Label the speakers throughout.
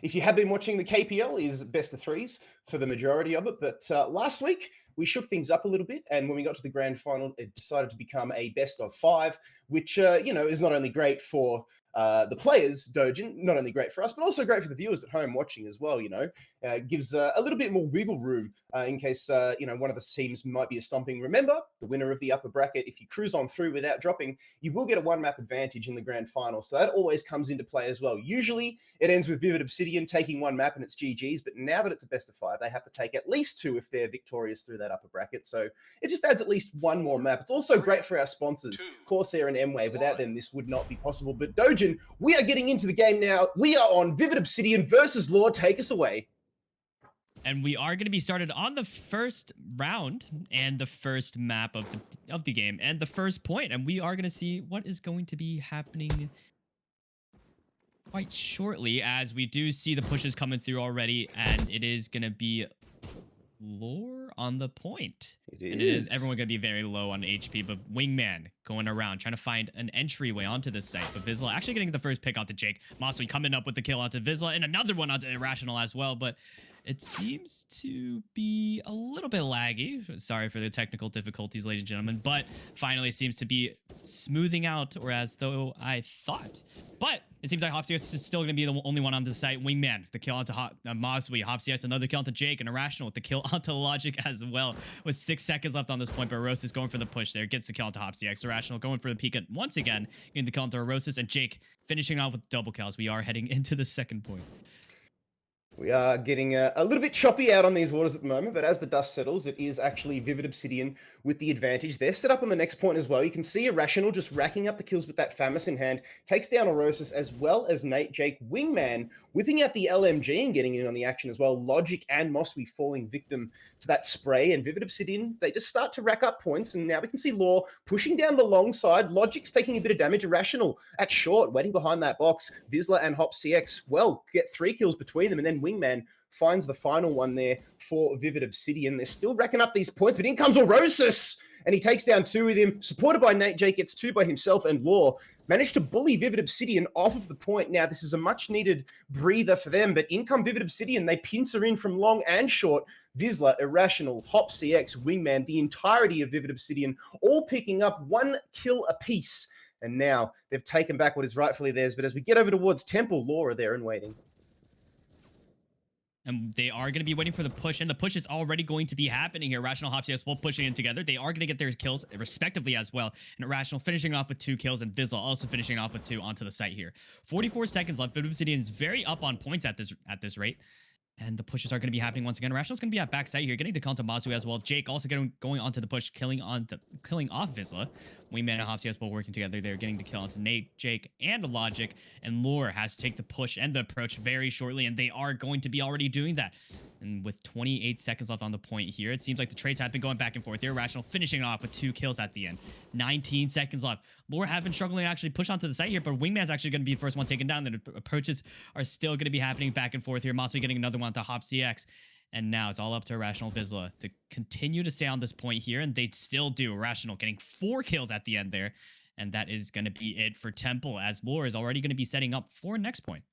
Speaker 1: if you have been watching the KPL, is best of threes for the majority of it. But last week, we shook things up a little bit. And when we got to the grand final, it decided to become a best of five, which, is not only great for the players, Dojin, not only great for us, but also great for the viewers at home watching as well, gives a little bit more wiggle room in case, one of the teams might be a stomping. Remember, the winner of the upper bracket, if you cruise on through without dropping, you will get a one map advantage in the grand final. So that always comes into play as well. Usually it ends with Vivid Obsidian taking one map and it's GG's, but now that it's a best of five, they have to take at least two if they're victorious through that upper bracket. So it just adds at least one more map. It's also great for our sponsors, Corsair and Mwave. Without them, this would not be possible. But Dojin, we are getting into the game now. We are on Vivid Obsidian versus Lore. Take us away.
Speaker 2: And we are going to be started on the first round and the first map of the game and the first point. And we are going to see what is going to be happening quite shortly, as we do see the pushes coming through already. And it is going to be Lore on the point.
Speaker 1: It
Speaker 2: is.
Speaker 1: It is
Speaker 2: everyone going to be very low on HP, but Wingman going around trying to find an entryway onto this site. But Vizsla actually getting the first pick onto Jake. Mossy coming up with the kill onto Vizsla and another one onto Irrational as well. But it seems to be a little bit laggy. Sorry for the technical difficulties, ladies and gentlemen. But finally seems to be smoothing out, or as though I thought. But it seems like Hopsius is still going to be the only one on the site. Wingman, the kill onto Moswy. Hopsius, another kill onto Jake. And Irrational with the kill onto Logic as well. With 6 seconds left on this point, but Arosis going for the push there. Gets the kill onto Hopsius. Irrational going for the peek once again. Getting the kill onto Arosis. And Jake finishing off with double kills. We are heading into the second point.
Speaker 1: We are getting a little bit choppy out on these waters at the moment, but as the dust settles, it is actually Vivid Obsidian with the advantage. They're set up on the next point as well. You can see Irrational just racking up the kills with that Famis in hand, takes down Orosis as well as Nate. Jake, Wingman, whipping out the LMG and getting in on the action as well. Logic and Moswy falling victim to that spray, and Vivid Obsidian, they just start to rack up points, and now we can see Lore pushing down the long side. Logic's taking a bit of damage. Irrational at short, waiting behind that box. Vizsla and Hop CX, well, get 3 kills between them, and then Wingman finds the final one there for Vivid Obsidian. They're still racking up these points, but in comes Orosis, and he takes down 2 with him, supported by Nate. Jake gets 2 by himself, and Lore managed to bully Vivid Obsidian off of the point. Now, this is a much-needed breather for them, but in come Vivid Obsidian. They pincer in from long and short. Vizsla, Irrational, Hop CX, Wingman, the entirety of Vivid Obsidian, all picking up 1 kill apiece. And now they've taken back what is rightfully theirs. But as we get over towards Temple, Lore are there and waiting.
Speaker 2: And they are going to be waiting for the push, and the push is already going to be happening here. Irrational, Hopsius both pushing in together. They are going to get their kills respectively as well. And Irrational finishing off with 2 kills, and Vizsla also finishing off with 2 onto the site here. 44 seconds left. Vivid Obsidian is very up on points at this rate. And the pushes are going to be happening once again. Irrational's going to be at backside here, getting the count to Masu as well. Jake also going onto the push, killing off Vizsla. Wingman and Hopsius both working together. They're getting the kill onto Nate, Jake, and Logic. And Lore has to take the push and the approach very shortly, and they are going to be already doing that. And with 28 seconds left on the point here, it seems like the trades have been going back and forth. Irrational finishing off with 2 kills at the end. 19 seconds left. Lore have been struggling to actually push onto the site here, but Wingman's actually going to be the first one taken down. The approaches are still going to be happening back and forth here. Masu getting another one to Hop CX. And now it's all up to Irrational Vizsla to continue to stay on this point here, and they still do. Irrational getting 4 kills at the end there. And that is going to be it for Temple, as Lore is already going to be setting up for next point.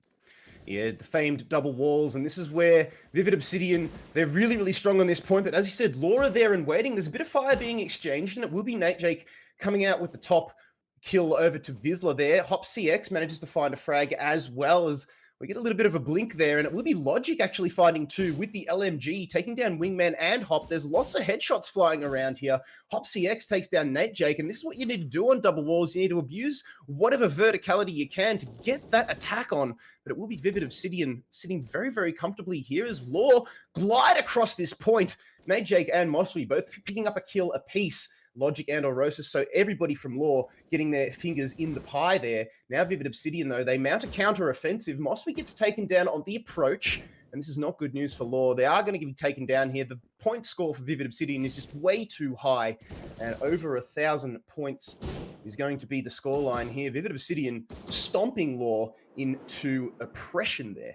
Speaker 1: Yeah, the famed double walls, and this is where Vivid Obsidian, they're really, really strong on this point, but as you said, Lore are there and waiting. There's a bit of fire being exchanged, and it will be Nate Jake coming out with the top kill over to Vizsla there. Hop CX manages to find a frag as well, as we get a little bit of a blink there, and it will be Logic actually finding 2 with the LMG, taking down Wingman and Hop. There's lots of headshots flying around here. Hop CX takes down Nate Jake, and this is what you need to do on double walls. You need to abuse whatever verticality you can to get that attack on, but it will be Vivid Obsidian sitting very, very comfortably here as Lore glide across this point. Nate Jake and Moswy both picking up a kill apiece. Logic and Orosis, so everybody from Lore getting their fingers in the pie there. Now Vivid Obsidian, though, they mount a counter-offensive. Moswy gets taken down on the approach, and this is not good news for Lore. They are going to be taken down here. The point score for Vivid Obsidian is just way too high, and over 1,000 points is going to be the scoreline here. Vivid Obsidian stomping Lore into oppression there.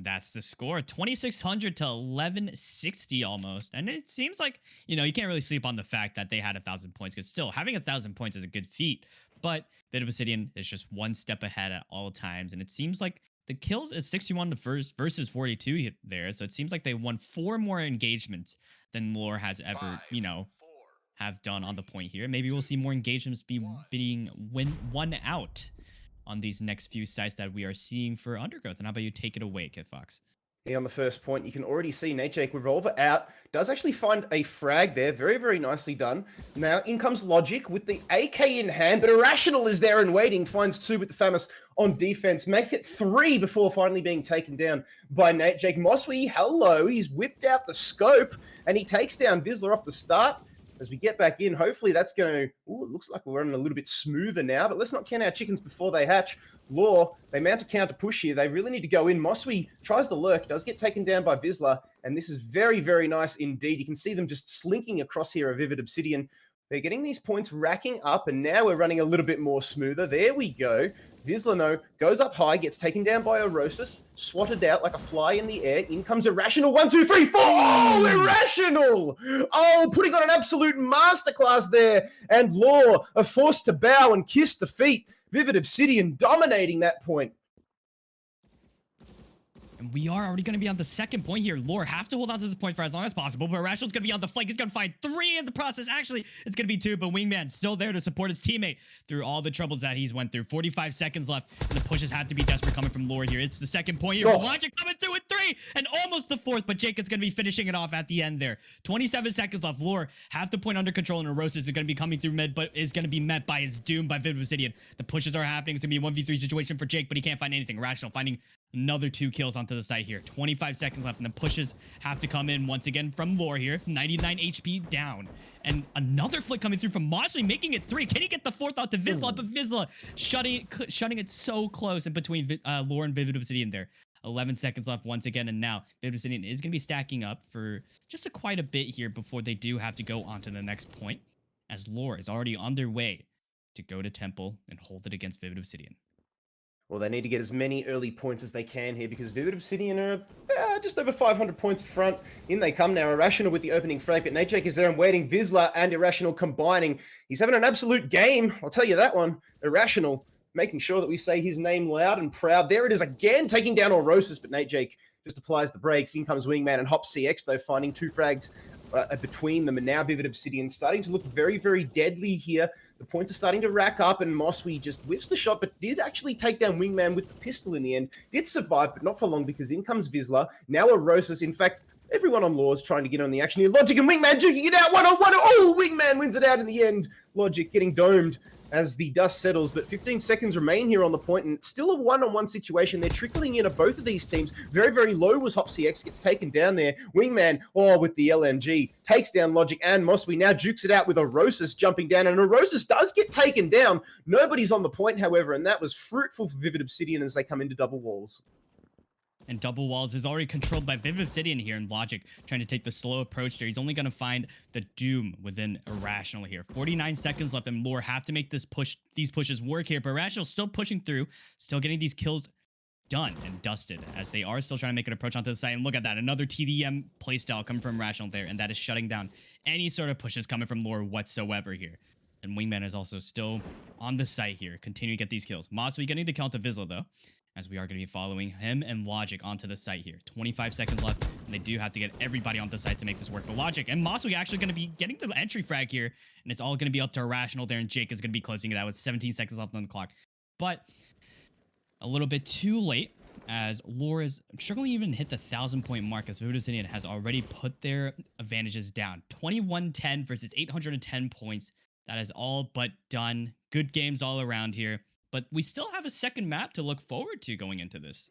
Speaker 2: That's the score, 2,600 to 1,160 almost. And it seems like, you can't really sleep on the fact that they had 1,000 points, because still having 1,000 points is a good feat. But Vivid Obsidian is just one step ahead at all times. And it seems like The kills is 61 to first versus 42 there, so it seems like they won 4 more engagements than Lore has ever, have done on the point here. Maybe we'll see more engagements being won out on these next few sites that we are seeing for Undergrowth. And how about you take it away, Kid Fox?
Speaker 1: Here on the first point, you can already see Natejake Revolver out. Does actually find a frag there. Very, very nicely done. Now, in comes Logic with the AK in hand, but Irrational is there and waiting. Finds 2 with the Famous on defense. Make it 3 before finally being taken down by Natejake. Moswy, hello. He's whipped out the scope, and he takes down Vizsla off the start. As we get back in, hopefully that's going to... Ooh, it looks like we're running a little bit smoother now, but let's not count our chickens before they hatch. Law, they mount a counter push here. They really need to go in. Moswy tries to lurk, does get taken down by Vizsla, and this is very, very nice indeed. You can see them just slinking across here a Vivid Obsidian. They're getting these points racking up, and now we're running a little bit more smoother. There we go. Vizsla goes up high, gets taken down by Orosis, swatted out like a fly in the air. In comes Irrational. 1, 2, 3, 4. Oh, Irrational! Oh, putting on an absolute masterclass there. And Law are forced to bow and kiss the feet. Vivid Obsidian dominating that point.
Speaker 2: And we are already going to be on the second point here. Lore have to hold on to this point for as long as possible, but Irrational's going to be on the flank. He's going to find 3 in the process. Actually, it's going to be 2, but Wingman still there to support his teammate through all the troubles that he's went through. 45 seconds left, and the pushes have to be desperate coming from Lore here. It's the second point here. Logic coming through with 3, and almost the 4th, but Jacob's going to be finishing it off at the end there. 27 seconds left. Lore have the point under control, and Orosis is going to be coming through mid, but is going to be met by his doom by Vivid Obsidian. The pushes are happening. It's going to be a 1v3 situation for Jake, but he can't find anything. Irrational finding another 2 kills onto the site here. 25 seconds left, and the pushes have to come in once again from Lore here. 99 HP down. And another flick coming through from Mosley, making it 3. Can he get the 4th out to Vizsla? But Vizsla shutting it so close in between Lore and Vivid Obsidian there. 11 seconds left once again, and now Vivid Obsidian is going to be stacking up for just quite a bit here before they do have to go on to the next point, as Lore is already on their way to go to Temple and hold it against Vivid Obsidian.
Speaker 1: Well, they need to get as many early points as they can here because Vivid Obsidian are just over 500 points front. In they come now. Irrational with the opening frag, but Natejake is there and waiting. Vizsla and Irrational combining. He's having an absolute game. I'll tell you that one. Irrational making sure that we say his name loud and proud. There it is again, taking down Orosis, but Natejake just applies the brakes. In comes Wingman and Hop CX, though, finding 2 frags between them, and now Vivid Obsidian starting to look very, very deadly here. The points are starting to rack up, and Moswy just whiffs the shot, but did actually take down Wingman with the pistol in the end. Did survive, but not for long, because in comes Vizsla. Now Orosis. In fact, everyone on Law is trying to get on the action here. Logic and Wingman duking it out 1-on-1. Oh, Wingman wins it out in the end. Logic getting domed as the dust settles, but 15 seconds remain here on the point, and it's still a 1-on-1 situation. They're trickling in of both of these teams. Very, very low was Hop CX, gets taken down there. Wingman, with the LMG, takes down Logic and Moswy. Now jukes it out with Orosis jumping down, and Orosis does get taken down. Nobody's on the point, however, and that was fruitful for Vivid Obsidian as they come into double walls.
Speaker 2: And double walls is already controlled by Vivid Obsidian here, and Logic trying to take the slow approach there. He's only going to find the doom within Irrational here. 49 seconds left, and Lore have to make these pushes work here, but Irrational still pushing through, still getting these kills done and dusted as they are still trying to make an approach onto the site. And look at that, another TDM playstyle coming from Irrational there, and that is shutting down any sort of pushes coming from Lore whatsoever here. And Wingman is also still on the site here, continue to get these kills. Moswy getting the kill to Vizsla, though, as we are going to be following him and Logic onto the site here. 25 seconds left, and they do have to get everybody on the site to make this work. But Logic and Moswy actually going to be getting the entry frag here, and it's all going to be up to Irrational there, and Jake is going to be closing it out with 17 seconds left on the clock. But a little bit too late, as Lore is struggling to even hit the 1,000-point mark, as Vivid Obsidian has already put their advantages down. 21-10 versus 810 points. That is all but done. Good games all around here. But we still have a second map to look forward to going into this.